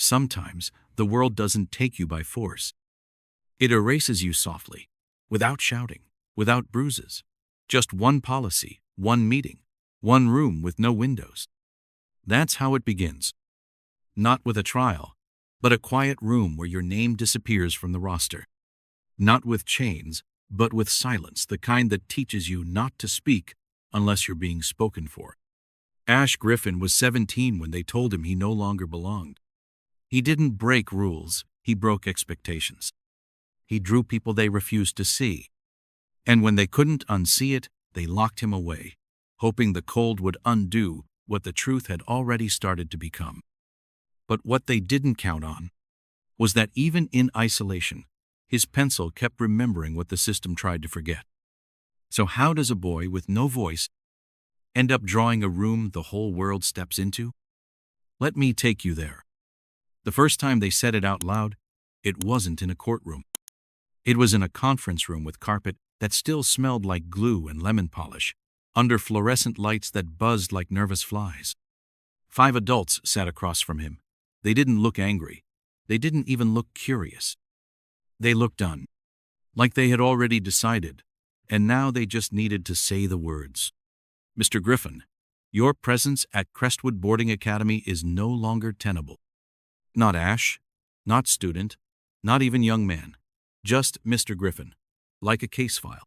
Sometimes the world doesn't take you by force. It erases you softly, without shouting, without bruises. Just one policy, one meeting, one room with no windows. That's how it begins. Not with a trial, but a quiet room where your name disappears from the roster. Not with chains, but with silence, the kind that teaches you not to speak unless you're being spoken for. Ash Griffin was 17 when they told him he no longer belonged. He didn't break rules, he broke expectations. He drew people they refused to see. And when they couldn't unsee it, they locked him away, hoping the cold would undo what the truth had already started to become. But what they didn't count on was that even in isolation, his pencil kept remembering what the system tried to forget. So how does a boy with no voice end up drawing a room the whole world steps into? Let me take you there. The first time they said it out loud, it wasn't in a courtroom. It was in a conference room with carpet that still smelled like glue and lemon polish, under fluorescent lights that buzzed like nervous flies. 5 adults sat across from him. They didn't look angry. They didn't even look curious. They looked done, like they had already decided, and now they just needed to say the words. Mr. Griffin, your presence at Crestwood Boarding Academy is no longer tenable. Not Ash, not student, not even young man, just Mr. Griffin, like a case file.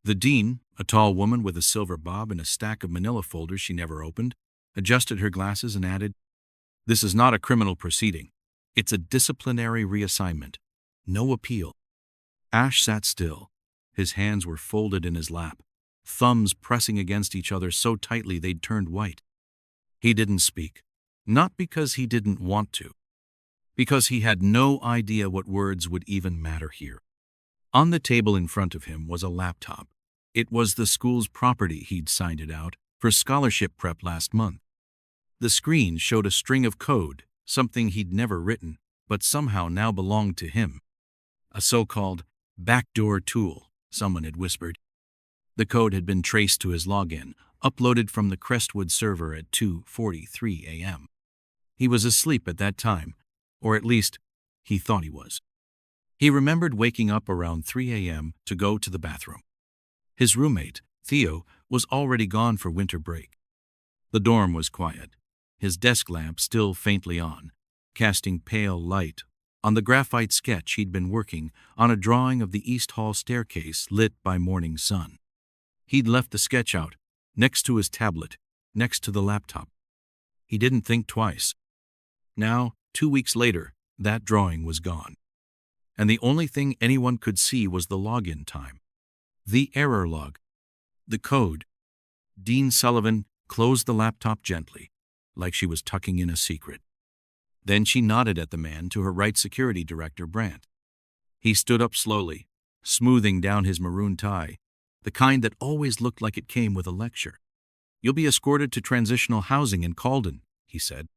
The dean, a tall woman with a silver bob and a stack of manila folders she never opened, adjusted her glasses and added, "This is not a criminal proceeding. It's a disciplinary reassignment. No appeal." Ash sat still. His hands were folded in his lap, thumbs pressing against each other so tightly they'd turned white. He didn't speak, not because he didn't want to, because he had no idea what words would even matter here. On the table in front of him was a laptop. It was the school's property. He'd signed it out for scholarship prep last month. The screen showed a string of code, something he'd never written, but somehow now belonged to him. A so-called backdoor tool, someone had whispered. The code had been traced to his login, uploaded from the Crestwood server at 2:43 a.m. He was asleep at that time, or at least, he thought he was. He remembered waking up around 3 a.m. to go to the bathroom. His roommate, Theo, was already gone for winter break. The dorm was quiet, his desk lamp still faintly on, casting pale light on the graphite sketch he'd been working on, a drawing of the East Hall staircase lit by morning sun. He'd left the sketch out, next to his tablet, next to the laptop. He didn't think twice. Now, 2 weeks later, that drawing was gone. And the only thing anyone could see was the login time. The error log. The code. Dean Sullivan closed the laptop gently, like she was tucking in a secret. Then she nodded at the man to her right, security director Brandt. He stood up slowly, smoothing down his maroon tie, the kind that always looked like it came with a lecture. "You'll be escorted to transitional housing in Calden," he said.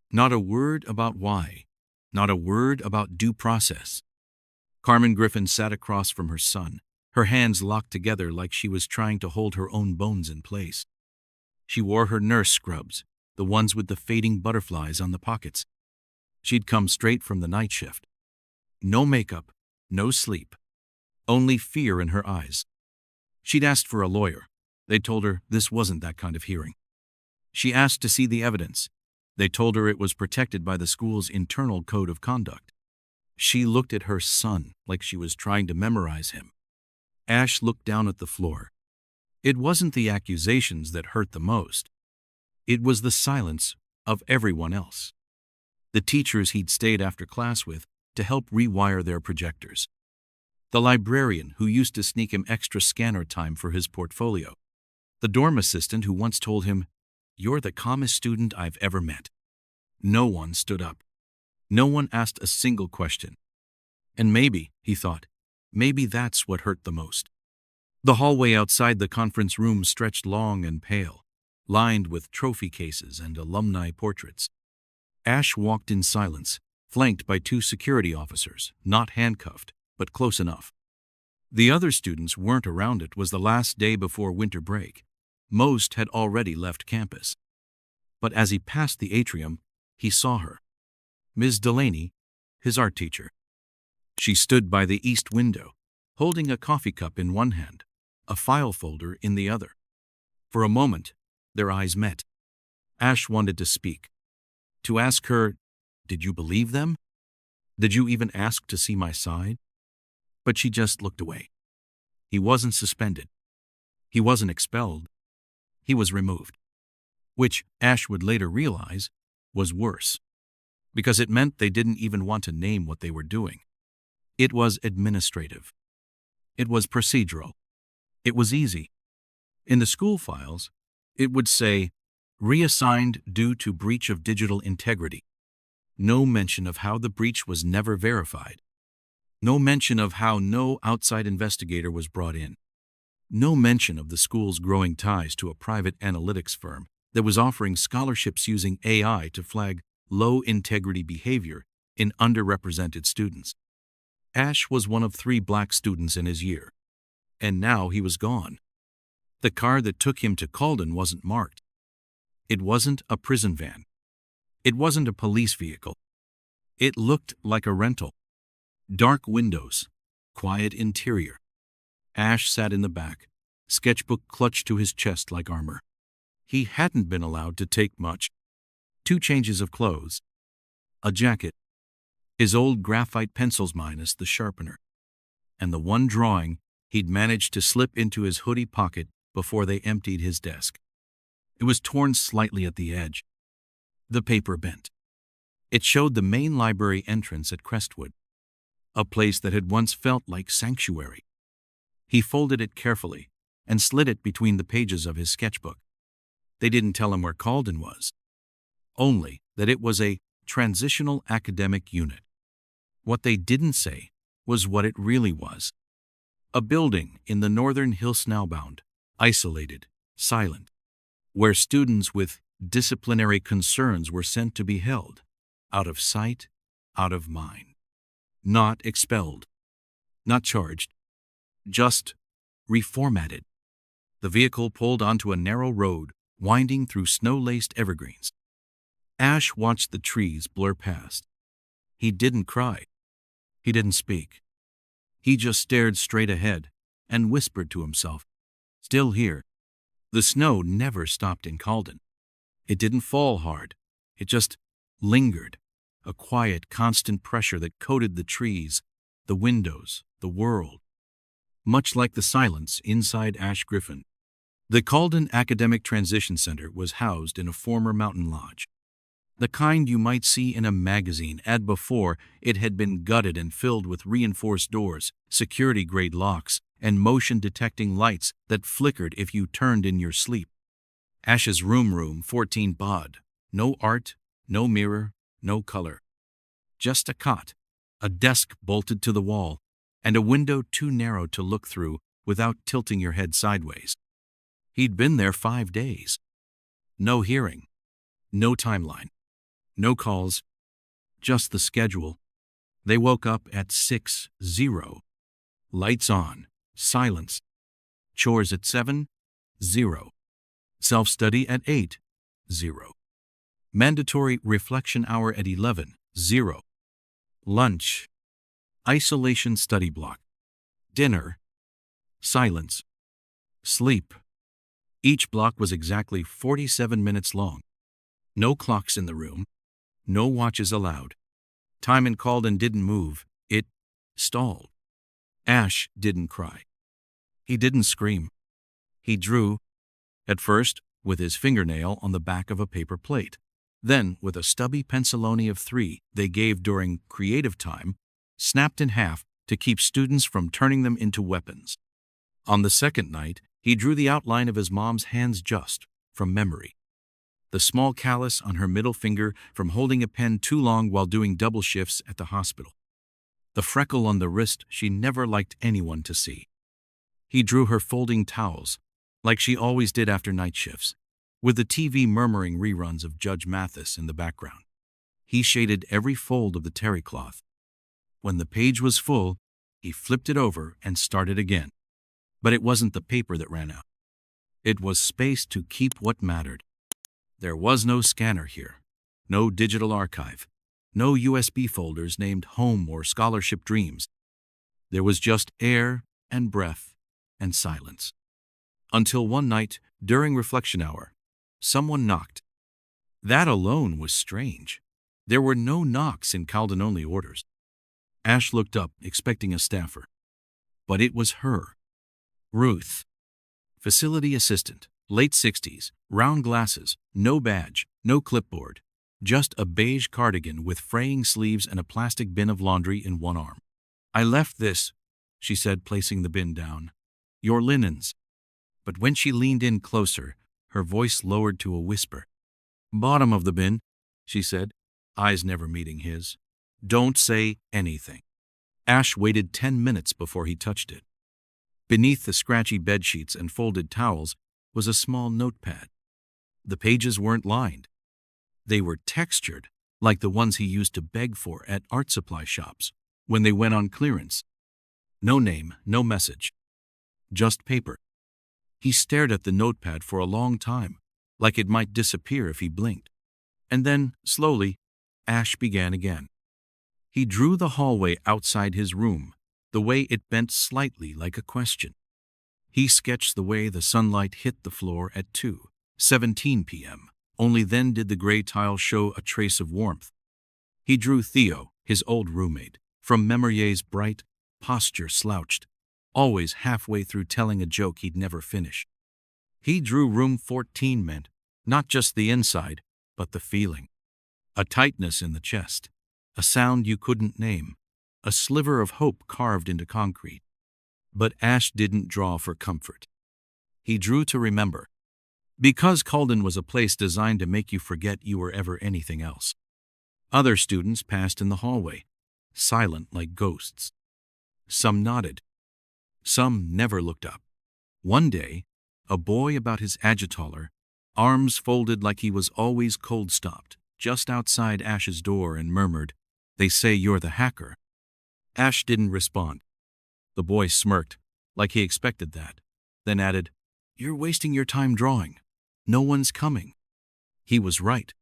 Not a word about why, not a word about due process. Carmen Griffin sat across from her son, her hands locked together like she was trying to hold her own bones in place. She wore her nurse scrubs, the ones with the fading butterflies on the pockets. She'd come straight from the night shift. No makeup, no sleep, only fear in her eyes. She'd asked for a lawyer. They told her this wasn't that kind of hearing. She asked to see the evidence. They told her it was protected by the school's internal code of conduct. She looked at her son like she was trying to memorize him. Ash looked down at the floor. It wasn't the accusations that hurt the most. It was the silence of everyone else. The teachers he'd stayed after class with to help rewire their projectors. The librarian who used to sneak him extra scanner time for his portfolio. The dorm assistant who once told him, "You're the calmest student I've ever met." No one stood up. No one asked a single question. And maybe, he thought, maybe that's what hurt the most. The hallway outside the conference room stretched long and pale, lined with trophy cases and alumni portraits. Ash walked in silence, flanked by 2 security officers, not handcuffed, but close enough. The other students weren't around. It was the last day before winter break. Most had already left campus. But as he passed the atrium, he saw her. Ms. Delaney, his art teacher. She stood by the east window, holding a coffee cup in one hand, a file folder in the other. For a moment, their eyes met. Ash wanted to speak, to ask her, "Did you believe them? Did you even ask to see my side?" But she just looked away. He wasn't suspended. He wasn't expelled. He was removed. Which, Ash would later realize, was worse, because it meant they didn't even want to name what they were doing. It was administrative. It was procedural. It was easy. In the school files, it would say, "Reassigned due to breach of digital integrity." No mention of how the breach was never verified. No mention of how no outside investigator was brought in. No mention of the school's growing ties to a private analytics firm that was offering scholarships using AI to flag low-integrity behavior in underrepresented students. Ash was one of 3 black students in his year, and now he was gone. The car that took him to Calden wasn't marked. It wasn't a prison van. It wasn't a police vehicle. It looked like a rental. Dark windows, quiet interior. Ash sat in the back, sketchbook clutched to his chest like armor. He hadn't been allowed to take much. 2 changes of clothes, a jacket, his old graphite pencils minus the sharpener, and the one drawing he'd managed to slip into his hoodie pocket before they emptied his desk. It was torn slightly at the edge. The paper bent. It showed the main library entrance at Crestwood, a place that had once felt like sanctuary. He folded it carefully and slid it between the pages of his sketchbook. They didn't tell him where Calden was, only that it was a transitional academic unit. What they didn't say was what it really was. A building in the northern Hillsnowbound, isolated, silent, where students with disciplinary concerns were sent to be held, out of sight, out of mind. Not expelled, not charged, just reformatted. The vehicle pulled onto a narrow road, winding through snow-laced evergreens. Ash watched the trees blur past. He didn't cry. He didn't speak. He just stared straight ahead and whispered to himself, "Still here." The snow never stopped in Calden. It didn't fall hard. It just lingered, a quiet, constant pressure that coated the trees, the windows, the world, much like the silence inside Ash Griffin. The Calden Academic Transition Center was housed in a former mountain lodge, the kind you might see in a magazine ad before it had been gutted and filled with reinforced doors, security-grade locks, and motion-detecting lights that flickered if you turned in your sleep. Ash's room 14 bod. No art, no mirror, no color. Just a cot, a desk bolted to the wall, and a window too narrow to look through without tilting your head sideways. He'd been there 5 days. No hearing, no timeline, no calls, just the schedule. They woke up at 6:00. Lights on, silence. Chores at 7:00. Self-study at 8:00. Mandatory reflection hour at 11:00. Lunch. Isolation study block. Dinner. Silence. Sleep. Each block was exactly 47 minutes long. No clocks in the room. No watches allowed. Time in Calden didn't move. It stalled. Ash didn't cry. He didn't scream. He drew, at first with his fingernail on the back of a paper plate, then with a stubby penciloni of 3 they gave during creative time, snapped in half to keep students from turning them into weapons. On the second night, he drew the outline of his mom's hands just from memory. The small callus on her middle finger from holding a pen too long while doing double shifts at the hospital. The freckle on the wrist she never liked anyone to see. He drew her folding towels, like she always did after night shifts, with the TV murmuring reruns of Judge Mathis in the background. He shaded every fold of the terry cloth. When the page was full, he flipped it over and started again. But it wasn't the paper that ran out. It was space to keep what mattered. There was no scanner here, no digital archive, No USB folders named Home or Scholarship Dreams. There was just air and breath and silence. Until one night, during reflection hour, someone knocked. That alone was strange. There were no knocks in Calden-only orders. Ash looked up, expecting a staffer. But it was her. Ruth. Facility assistant, late 60s, round glasses, no badge, no clipboard. Just a beige cardigan with fraying sleeves and a plastic bin of laundry in one arm. "I left this," she said, placing the bin down. "Your linens." But when she leaned in closer, her voice lowered to a whisper. "Bottom of the bin," she said, eyes never meeting his. "Don't say anything." Ash waited 10 minutes before he touched it. Beneath the scratchy bedsheets and folded towels was a small notepad. The pages weren't lined. They were textured, like the ones he used to beg for at art supply shops when they went on clearance. No name, no message. Just paper. He stared at the notepad for a long time, like it might disappear if he blinked. And then, slowly, Ash began again. He drew the hallway outside his room, the way it bent slightly like a question. He sketched the way the sunlight hit the floor at 2:17 p.m. Only then did the gray tile show a trace of warmth. He drew Theo, his old roommate, from Memorier's bright, posture slouched, always halfway through telling a joke he'd never finish. He drew room 14 meant not just the inside, but the feeling. A tightness in the chest, a sound you couldn't name, a sliver of hope carved into concrete. But Ash didn't draw for comfort. He drew to remember. Because Calden was a place designed to make you forget you were ever anything else. Other students passed in the hallway, silent like ghosts. Some nodded. Some never looked up. One day, a boy about his agitator, arms folded like he was always cold stopped, just outside Ash's door and murmured, "They say you're the hacker." Ash didn't respond. The boy smirked, like he expected that, then added, "You're wasting your time drawing. No one's coming." He was right.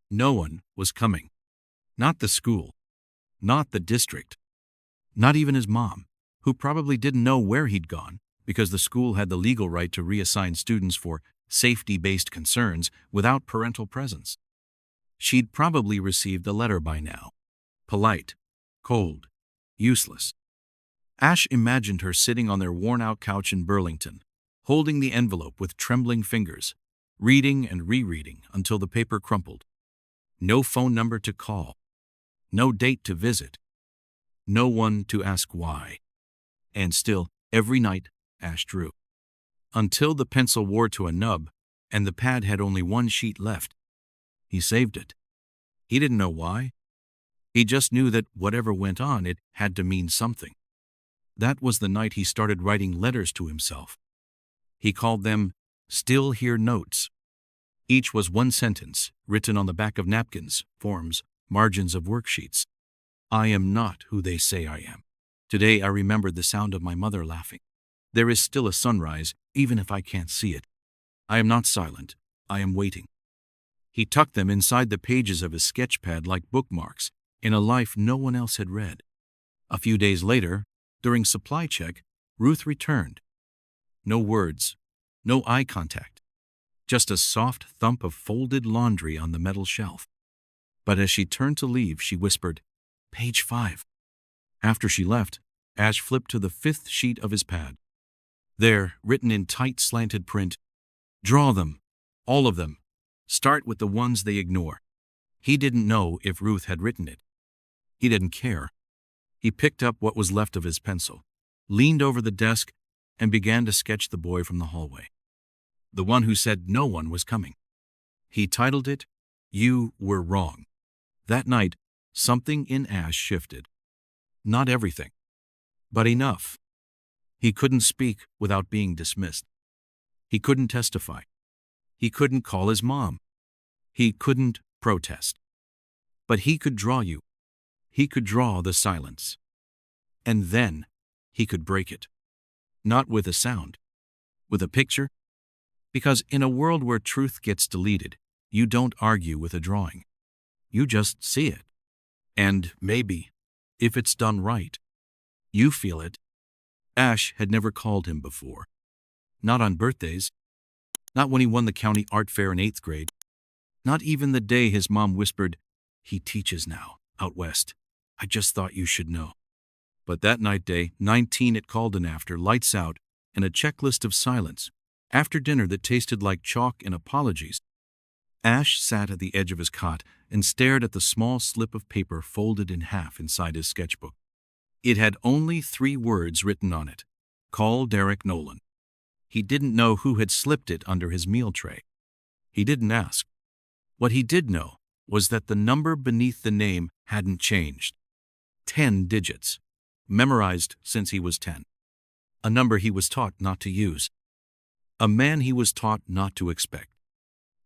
No one was coming. Not the school. Not the district. Not even his mom, who probably didn't know where he'd gone because the school had the legal right to reassign students for safety-based concerns without parental presence. She'd probably received a letter by now. Polite, cold, useless. Ash imagined her sitting on their worn-out couch in Burlington, holding the envelope with trembling fingers, reading and rereading until the paper crumpled. No phone number to call. No date to visit. No one to ask why. And still, every night, Ash drew. Until the pencil wore to a nub and the pad had only one sheet left. He saved it. He didn't know why. He just knew that whatever went on, it had to mean something. That was the night he started writing letters to himself. He called them "Still Here Notes." Each was one sentence, written on the back of napkins, forms, margins of worksheets. "I am not who they say I am. Today I remembered the sound of my mother laughing. There is still a sunrise, even if I can't see it. I am not silent. I am waiting." He tucked them inside the pages of his sketchpad like bookmarks in a life no one else had read. A few days later, during supply check, Ruth returned. No words, no eye contact, just a soft thump of folded laundry on the metal shelf. But as she turned to leave, she whispered, "Page 5. After she left, Ash flipped to the 5th sheet of his pad. There, written in tight slanted print, "Draw them, all of them. Start with the ones they ignore." He didn't know if Ruth had written it. He didn't care. He picked up what was left of his pencil, leaned over the desk, and began to sketch the boy from the hallway. The one who said no one was coming. He titled it, "You Were Wrong." That night, something in Ash shifted. Not everything, but enough. He couldn't speak without being dismissed. He couldn't testify. He couldn't call his mom. He couldn't protest. But he could draw you. He could draw the silence. And then he could break it. Not with a sound, with a picture. Because in a world where truth gets deleted, you don't argue with a drawing. You just see it. And maybe, if it's done right, you feel it. Ash had never called him before. Not on birthdays. Not when he won the county art fair in 8th grade. Not even the day his mom whispered, "He teaches now, out west. I just thought you should know." But that night day, 19 it called in after, lights out, and a checklist of silence. After dinner that tasted like chalk and apologies, Ash sat at the edge of his cot and stared at the small slip of paper folded in half inside his sketchbook. It had only 3 words written on it. Call Derek Nolan. He didn't know who had slipped it under his meal tray. He didn't ask. What he did know was that the number beneath the name hadn't changed. 10 digits. Memorized since he was 10. A number he was taught not to use. A man he was taught not to expect.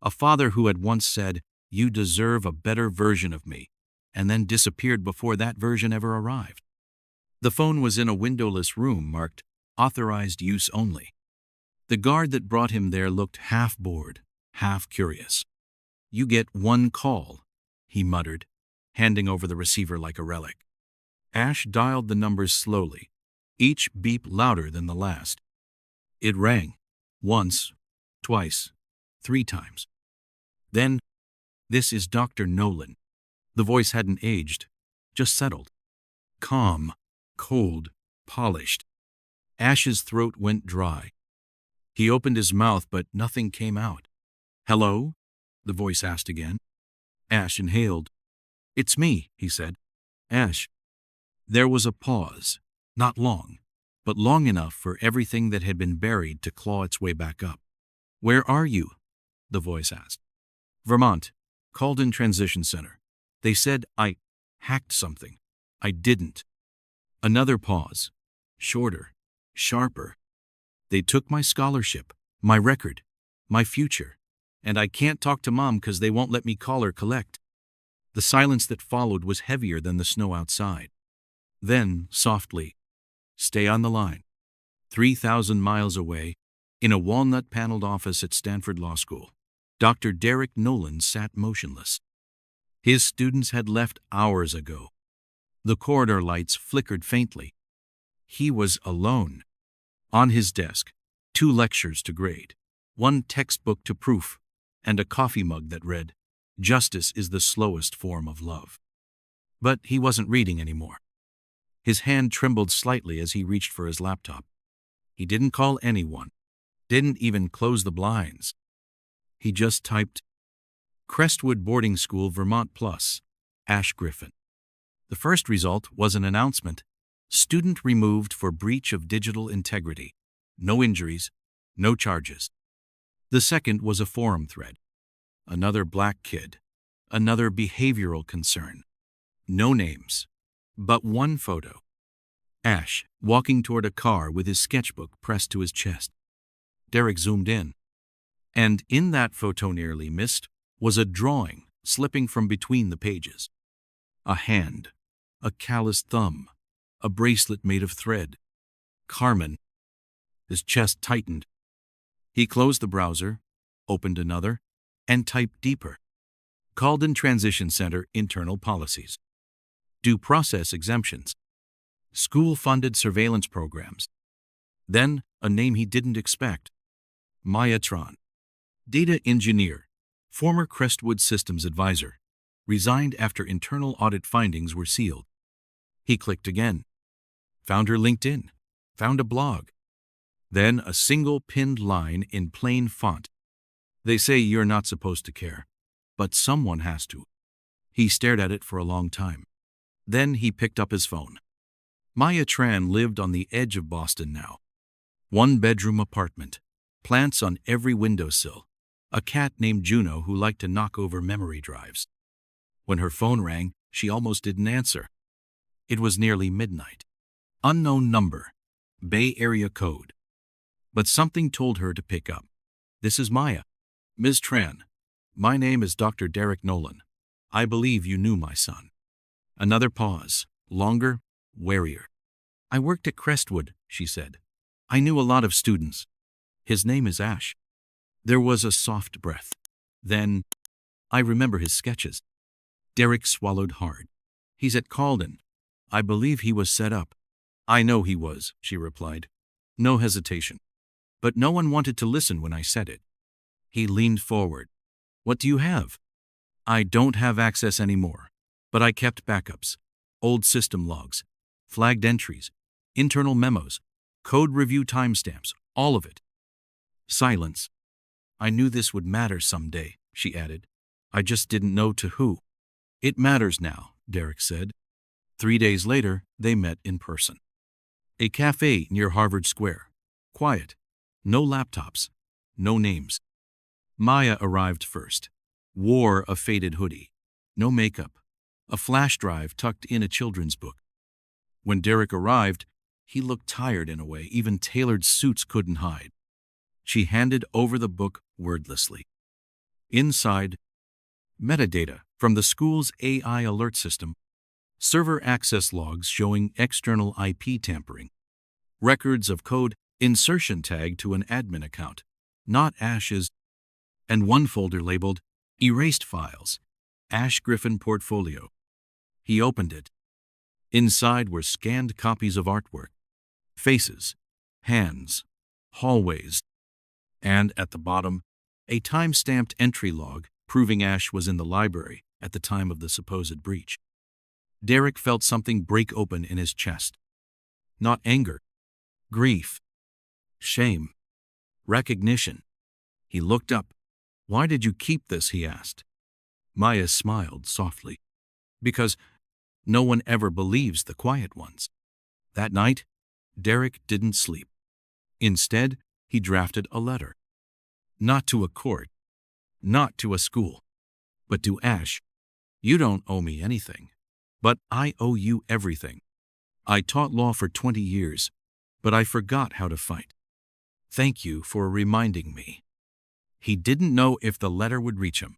A father who had once said, "You deserve a better version of me," and then disappeared before that version ever arrived. The phone was in a windowless room marked "Authorized Use Only." The guard that brought him there looked half bored, half curious. "You get 1 call," he muttered, handing over the receiver like a relic. Ash dialed the numbers slowly, each beep louder than the last. It rang. Once, twice, 3 times. Then, "This is Dr. Nolan." The voice hadn't aged, just settled. Calm, cold, polished. Ash's throat went dry. He opened his mouth, but nothing came out. "Hello?" the voice asked again. Ash inhaled. "It's me," he said. "Ash." There was a pause, not long, but long enough for everything that had been buried to claw its way back up. "Where are you?" the voice asked. "Vermont. Called in Transition Center. They said I hacked something. I didn't." Another pause, shorter, sharper. "They took my scholarship, my record, my future, and I can't talk to Mom because they won't let me call or collect." The silence that followed was heavier than the snow outside. Then, softly, "Stay on the line." 3,000 miles away, in a walnut-paneled office at Stanford Law School, Dr. Derek Nolan sat motionless. His students had left hours ago. The corridor lights flickered faintly. He was alone. On his desk, 2 lectures to grade, 1 textbook to proof, and a coffee mug that read, "Justice is the slowest form of love." But he wasn't reading anymore. His hand trembled slightly as he reached for his laptop. He didn't call anyone, didn't even close the blinds. He just typed, "Crestwood Boarding School, Vermont Plus, Ash Griffin." The first result was an announcement. Student removed for breach of digital integrity. No injuries, no charges. The second was a forum thread. Another black kid. Another behavioral concern. No names, but 1 photo. Ash, walking toward a car with his sketchbook pressed to his chest. Derek zoomed in. And in that photo nearly missed was a drawing slipping from between the pages. A hand, a calloused thumb, a bracelet made of thread. Carmen. His chest tightened. He closed the browser, opened another, and typed deeper. Called in Transition Center Internal Policies. Due process exemptions. School-funded surveillance programs. Then a name he didn't expect. Maya Tron. Data engineer, former Crestwood systems advisor. Resigned after internal audit findings were sealed. He clicked again. Found her LinkedIn. Found a blog. Then a single pinned line in plain font. "They say you're not supposed to care, but someone has to." He stared at it for a long time. Then he picked up his phone. Maya Tran lived on the edge of Boston now. 1-bedroom apartment. Plants on every windowsill. A cat named Juno who liked to knock over memory drives. When her phone rang, she almost didn't answer. It was nearly midnight. Unknown number. Bay Area code. But something told her to pick up. "This is Maya." "Ms. Tran, my name is Dr. Derek Nolan. I believe you knew my son." Another pause, longer, warier. "I worked at Crestwood," she said. "I knew a lot of students. His name is Ash." There was a soft breath. Then, "I remember his sketches." Derek swallowed hard. He's at Calden. I believe he was set up. I know he was, she replied. No hesitation. But no one wanted to listen when I said it. He leaned forward. What do you have? I don't have access anymore, but I kept backups, old system logs, flagged entries, internal memos, code review timestamps, all of it. Silence. I knew this would matter someday, she added. I just didn't know to who. It matters now, Derek said. 3 days later, they met in person. A cafe near Harvard Square. Quiet. No laptops. No names. Maya arrived first. Wore a faded hoodie. No makeup. A flash drive tucked in a children's book. When Derek arrived, he looked tired in a way even tailored suits couldn't hide. She handed over the book wordlessly. Inside, metadata from the school's AI alert system, server access logs showing external IP tampering, records of code insertion tag to an admin account, not Ash's, and one folder labeled Erased Files, Ash Griffin Portfolio. He opened it. Inside were scanned copies of artwork, faces, hands, hallways, and at the bottom, a time-stamped entry log proving Ash was in the library at the time of the supposed breach. Derek felt something break open in his chest. Not anger, grief, shame, recognition. He looked up. Why did you keep this? He asked. Maya smiled softly. Because no one ever believes the quiet ones. That night, Derek didn't sleep. Instead, he drafted a letter. Not to a court, not to a school, but to Ash. You don't owe me anything, but I owe you everything. I taught law for 20 years, but I forgot how to fight. Thank you for reminding me. He didn't know if the letter would reach him,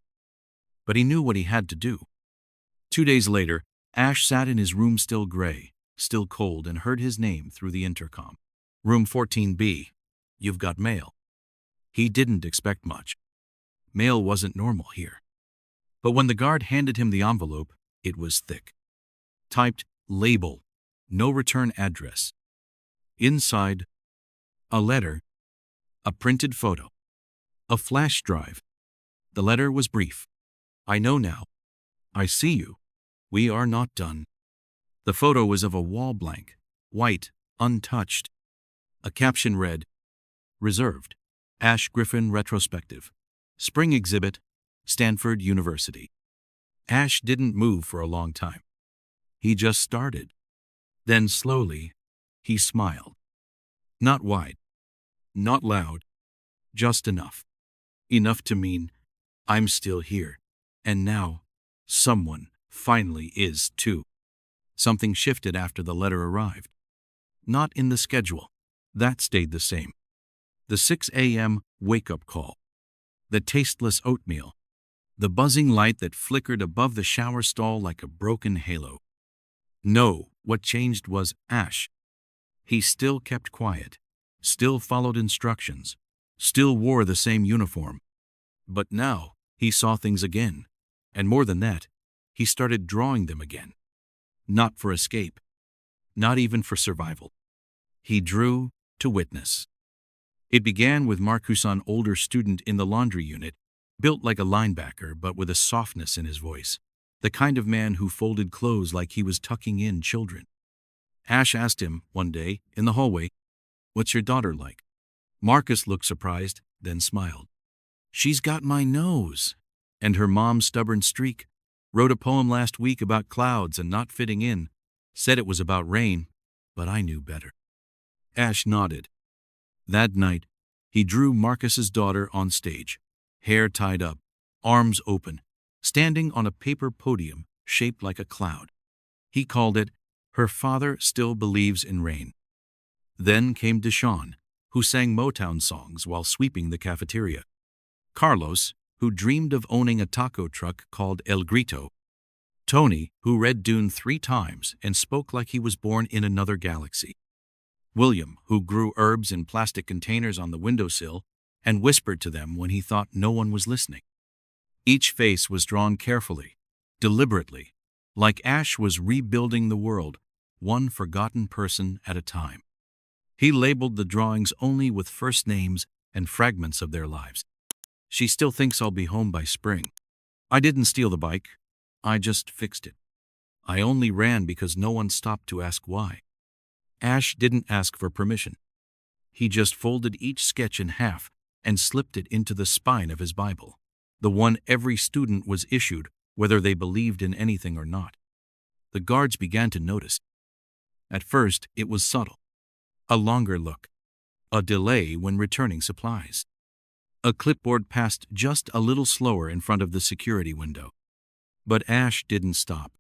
but he knew what he had to do. 2 days later, Ash sat in his room still gray, still cold, and heard his name through the intercom. Room 14B. You've got mail. He didn't expect much. Mail wasn't normal here. But when the guard handed him the envelope, it was thick. Typed, label, no return address. Inside, a letter, a printed photo, a flash drive. The letter was brief. I know now. I see you. We are not done. The photo was of a wall blank, white, untouched. A caption read, Reserved, Ash Griffin Retrospective, Spring Exhibit, Stanford University. Ash didn't move for a long time. He just started. Then slowly, he smiled. Not wide, not loud, just enough. Enough to mean, I'm still here, and now, someone finally is too. Something shifted after the letter arrived. Not in the schedule. That stayed the same. The 6 a.m. wake-up call. The tasteless oatmeal. The buzzing light that flickered above the shower stall like a broken halo. No, what changed was Ash. He still kept quiet, still followed instructions, still wore the same uniform. But now, he saw things again. And more than that, he started drawing them again. Not for escape. Not even for survival. He drew to witness. It began with Marcus, an older student in the laundry unit, built like a linebacker but with a softness in his voice, the kind of man who folded clothes like he was tucking in children. Ash asked him, one day, in the hallway, "What's your daughter like?" Marcus looked surprised, then smiled. "She's got my nose. And her mom's stubborn streak. Wrote a poem last week about clouds and not fitting in. Said it was about rain, but I knew better." Ash nodded. That night, he drew Marcus's daughter on stage, hair tied up, arms open, standing on a paper podium shaped like a cloud. He called it, Her Father Still Believes in Rain. Then came Deshawn, who sang Motown songs while sweeping the cafeteria. Carlos, who dreamed of owning a taco truck called El Grito. Tony, who read Dune 3 times and spoke like he was born in another galaxy. William, who grew herbs in plastic containers on the windowsill and whispered to them when he thought no one was listening. Each face was drawn carefully, deliberately, like Ash was rebuilding the world, one forgotten person at a time. He labeled the drawings only with first names and fragments of their lives. She still thinks I'll be home by spring. I didn't steal the bike. I just fixed it. I only ran because no one stopped to ask why. Ash didn't ask for permission. He just folded each sketch in half and slipped it into the spine of his Bible, the one every student was issued, whether they believed in anything or not. The guards began to notice. At first, it was subtle. A longer look. A delay when returning supplies. A clipboard passed just a little slower in front of the security window. But Ash didn't stop.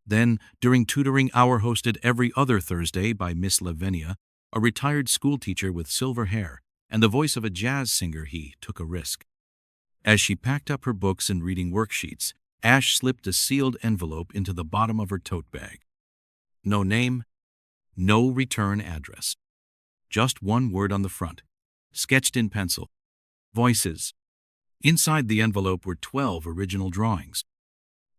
Then, during tutoring hour hosted every other Thursday by Miss Lavinia, a retired schoolteacher with silver hair and the voice of a jazz singer, he took a risk. As she packed up her books and reading worksheets, Ash slipped a sealed envelope into the bottom of her tote bag. No name, no return address. Just one word on the front, sketched in pencil. Voices. Inside the envelope were 12 original drawings.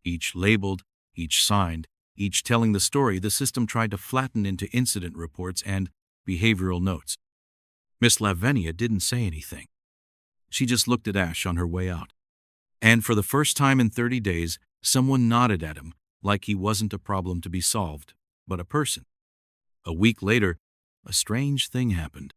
Each labeled, each signed, each telling the story the system tried to flatten into incident reports and behavioral notes. Miss Lavinia didn't say anything. She just looked at Ash on her way out. And for the first time in 30 days, someone nodded at him like he wasn't a problem to be solved, but a person. A week later, a strange thing happened.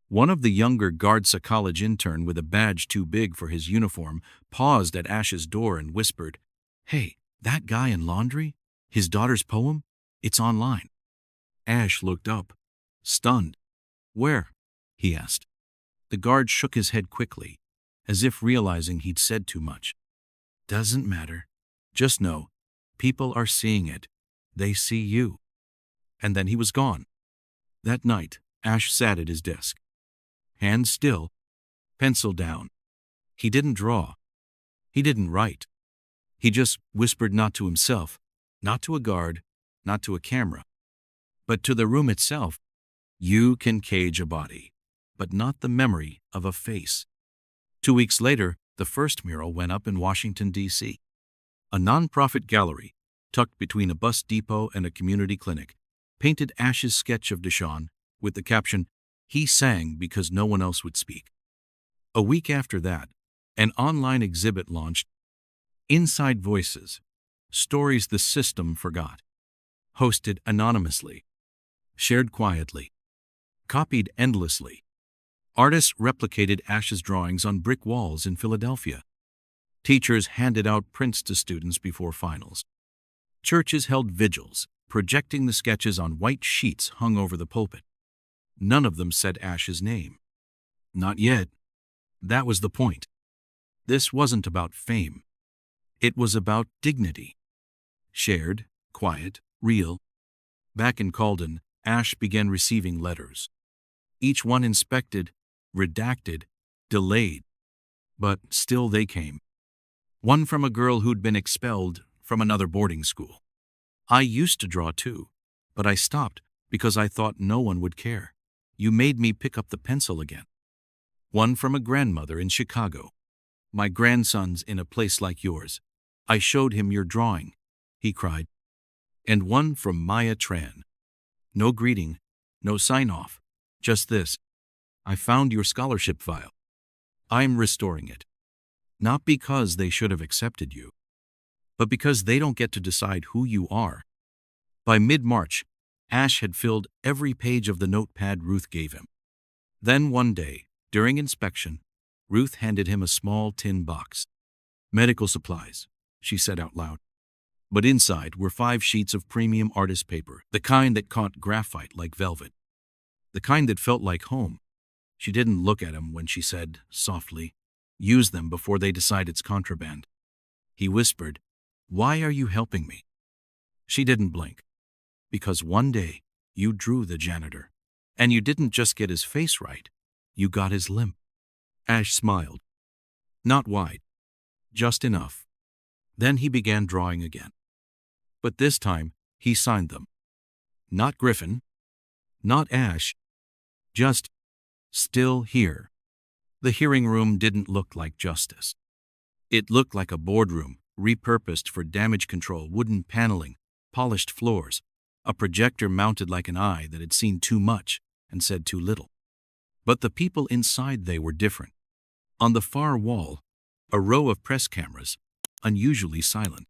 One of the younger guards, a college intern with a badge too big for his uniform, paused at Ash's door and whispered, "Hey, that guy in laundry? His daughter's poem? It's online." Ash looked up, stunned. "Where?" he asked. The guard shook his head quickly, as if realizing he'd said too much. "Doesn't matter. Just know, people are seeing it. They see you." And then he was gone. That night, Ash sat at his desk. Hands still, pencil down. He didn't draw. He didn't write. He just whispered, not to himself, not to a guard, not to a camera, but to the room itself. You can cage a body, but not the memory of a face. 2 weeks later, the first mural went up in Washington, D.C. A nonprofit gallery, tucked between a bus depot and a community clinic, painted Ash's sketch of Deshaun with the caption, "He sang because no one else would speak." A week after that, an online exhibit launched, Inside Voices, Stories the System Forgot. Hosted anonymously, shared quietly, copied endlessly. Artists replicated Ash's drawings on brick walls in Philadelphia. Teachers handed out prints to students before finals. Churches held vigils, projecting the sketches on white sheets hung over the pulpit. None of them said Ash's name. Not yet. That was the point. This wasn't about fame. It was about dignity. Shared, quiet, real. Back in Calden, Ash began receiving letters. Each one inspected, redacted, delayed. But still they came. One from a girl who'd been expelled from another boarding school. "I used to draw too, but I stopped because I thought no one would care. You made me pick up the pencil again." One from a grandmother in Chicago. "My grandson's in a place like yours. I showed him your drawing," he cried. And one from Maya Tran. No greeting, no sign-off, just this: "I found your scholarship file. I'm restoring it. Not because they should have accepted you, but because they don't get to decide who you are." By mid-March, Ash had filled every page of the notepad Ruth gave him. Then one day, during inspection, Ruth handed him a small tin box. "Medical supplies," she said out loud. But inside were 5 sheets of premium artist paper, the kind that caught graphite like velvet. The kind that felt like home. She didn't look at him when she said, softly, "Use them before they decide it's contraband." He whispered, "Why are you helping me?" She didn't blink. "Because one day you drew the janitor, and you didn't just get his face right, you got his limp." Ash smiled. Not wide, just enough. Then he began drawing again. But this time, he signed them. Not Griffin, not Ash, just "Still here." The hearing room didn't look like justice. It looked like a boardroom repurposed for damage control, wooden paneling, polished floors, a projector mounted like an eye that had seen too much and said too little. But the people inside they were different. On the far wall, a row of press cameras, unusually silent.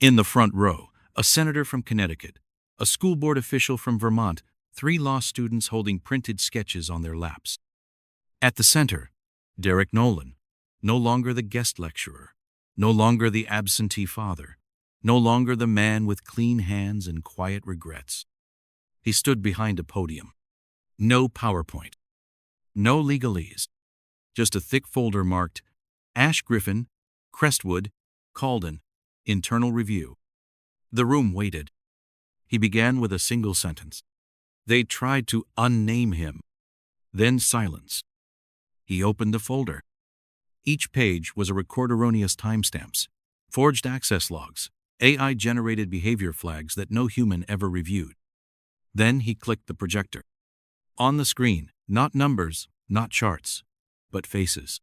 In the front row, a senator from Connecticut, a school board official from Vermont, 3 law students holding printed sketches on their laps. At the center, Derek Nolan, no longer the guest lecturer, no longer the absentee father, no longer the man with clean hands and quiet regrets. He stood behind a podium. No PowerPoint, no legalese, just a thick folder marked Ash Griffin, Crestwood, Calden, Internal Review. The room waited. He began with a single sentence. They tried to unname him. Then silence. He opened the folder. Each page was a record erroneous timestamps, forged access logs, AI-generated behavior flags that no human ever reviewed. Then he clicked the projector. On the screen, not numbers, not charts, but faces.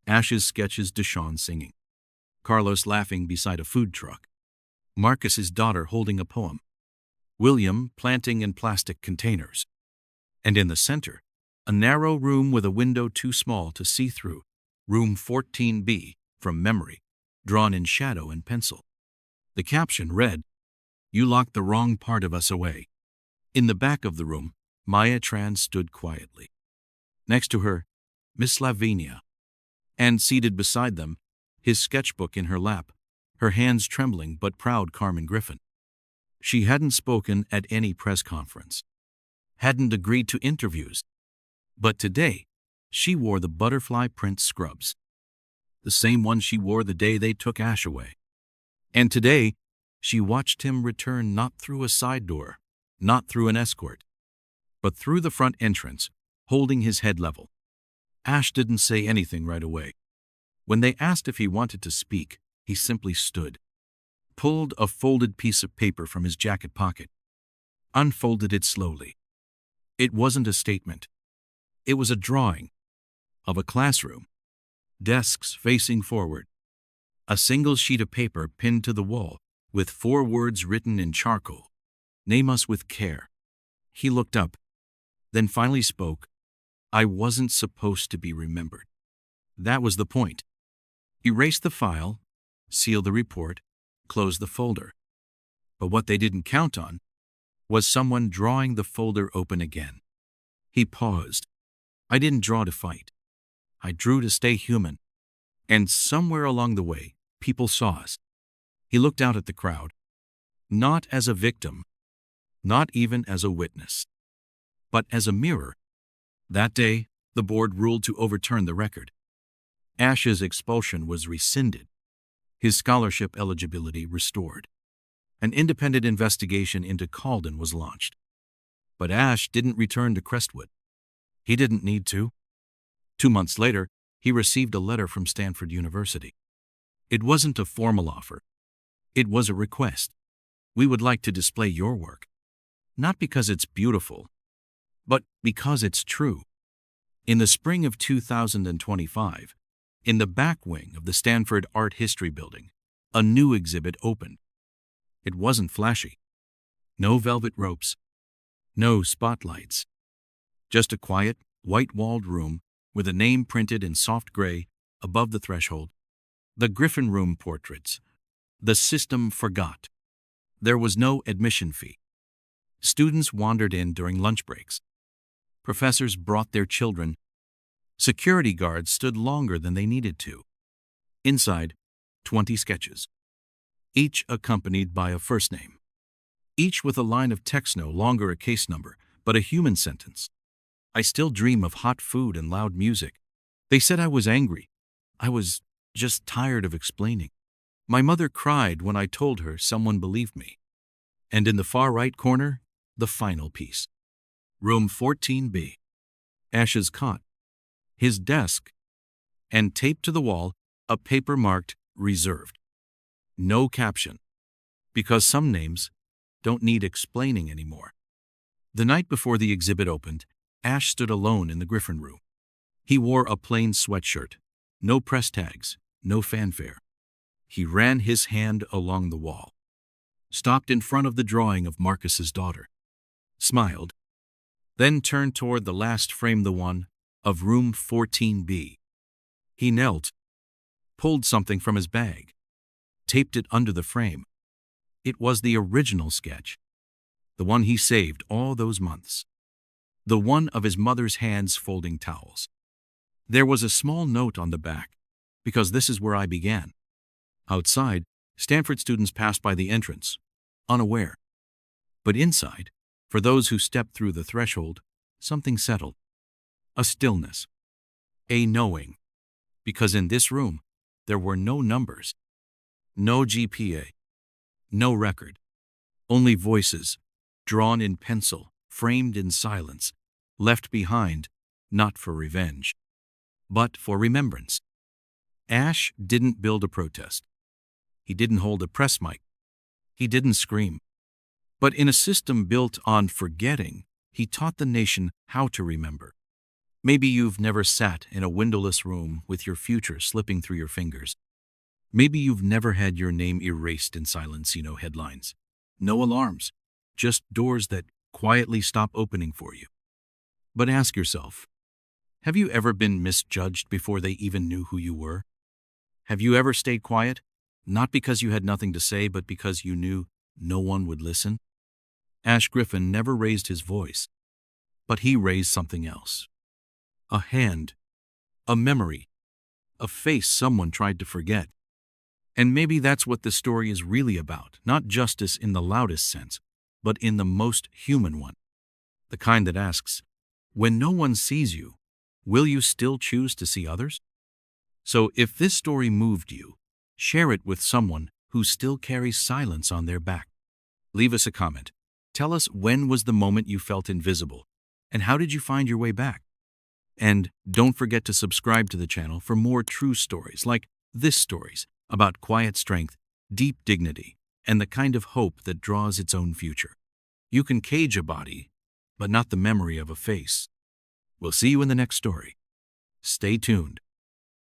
Ash's sketches, Deshawn singing. Carlos laughing beside a food truck. Marcus's daughter holding a poem. William planting in plastic containers. And in the center, a narrow room with a window too small to see through, room 14B, from memory, drawn in shadow and pencil. The caption read, "You locked the wrong part of us away." In the back of the room, Maya Tran stood quietly. Next to her, Miss Lavinia. And seated beside them, his sketchbook in her lap, her hands trembling but proud Carmen Griffin. She hadn't spoken at any press conference, hadn't agreed to interviews, but today she wore the butterfly print scrubs, the same one she wore the day they took Ash away. And today she watched him return not through a side door, not through an escort, but through the front entrance, holding his head level. Ash didn't say anything right away. When they asked if he wanted to speak, he simply stood, pulled a folded piece of paper from his jacket pocket, unfolded it slowly. It wasn't a statement. It was a drawing of a classroom, desks facing forward, a single sheet of paper pinned to the wall with 4 words written in charcoal, "Name us with care." He looked up, then finally spoke, "I wasn't supposed to be remembered." That was the point. Erase the file, seal the report, close the folder. But what they didn't count on was someone drawing the folder open again. He paused. "I didn't draw to fight. I drew to stay human." And somewhere along the way, people saw us. He looked out at the crowd, not as a victim, not even as a witness, but as a mirror. That day, the board ruled to overturn the record. Ash's expulsion was rescinded, his scholarship eligibility restored. An independent investigation into Calden was launched. But Ash didn't return to Crestwood. He didn't need to. 2 months later, he received a letter from Stanford University. It wasn't a formal offer. It was a request. "We would like to display your work, not because it's beautiful, but because it's true." In the spring of 2025, in the back wing of the Stanford Art History Building, a new exhibit opened. It wasn't flashy. No velvet ropes, no spotlights. Just a quiet, white-walled room with a name printed in soft gray above the threshold. The Griffin Room portraits. The system forgot. There was no admission fee. Students wandered in during lunch breaks. Professors brought their children. Security guards stood longer than they needed to. Inside, 20 sketches, each accompanied by a first name, each with a line of text, no longer a case number, but a human sentence. "I still dream of hot food and loud music. They said I was angry. I was just tired of explaining. My mother cried when I told her someone believed me." And in the far right corner, the final piece. Room 14B. Ash's cot, his desk, and taped to the wall, a paper marked "Reserved." No caption, because some names don't need explaining anymore. The night before the exhibit opened, Ash stood alone in the Griffin Room. He wore a plain sweatshirt, no press tags, no fanfare. He ran his hand along the wall, stopped in front of the drawing of Marcus's daughter, smiled, then turned toward the last frame, the one of room 14B. He knelt, pulled something from his bag, taped it under the frame. It was the original sketch, the one he saved all those months, the one of his mother's hands folding towels. There was a small note on the back, because this is where I began. Outside, Stanford students passed by the entrance, unaware. But inside, for those who stepped through the threshold, something settled. A stillness. A knowing. Because in this room, there were no numbers, no GPA, no record, only voices, drawn in pencil, framed in silence, left behind, not for revenge, but for remembrance. Ash didn't build a protest. He didn't hold a press mic. He didn't scream. But in a system built on forgetting, he taught the nation how to remember. Maybe you've never sat in a windowless room with your future slipping through your fingers. Maybe you've never had your name erased in silence, headlines. No alarms, just doors that quietly stop opening for you. But ask yourself, have you ever been misjudged before they even knew who you were? Have you ever stayed quiet, not because you had nothing to say, but because you knew no one would listen? Ash Griffin never raised his voice, but he raised something else. A hand, a memory, a face someone tried to forget. And maybe that's what this story is really about, not justice in the loudest sense, but in the most human one. The kind that asks, when no one sees you, will you still choose to see others? So if this story moved you, share it with someone who still carries silence on their back. Leave us a comment. Tell us, when was the moment you felt invisible, and how did you find your way back? And don't forget to subscribe to the channel for more true stories like this stories about quiet strength, deep dignity, and the kind of hope that draws its own future. You can cage a body, but not the memory of a face. We'll see you in the next story. Stay tuned.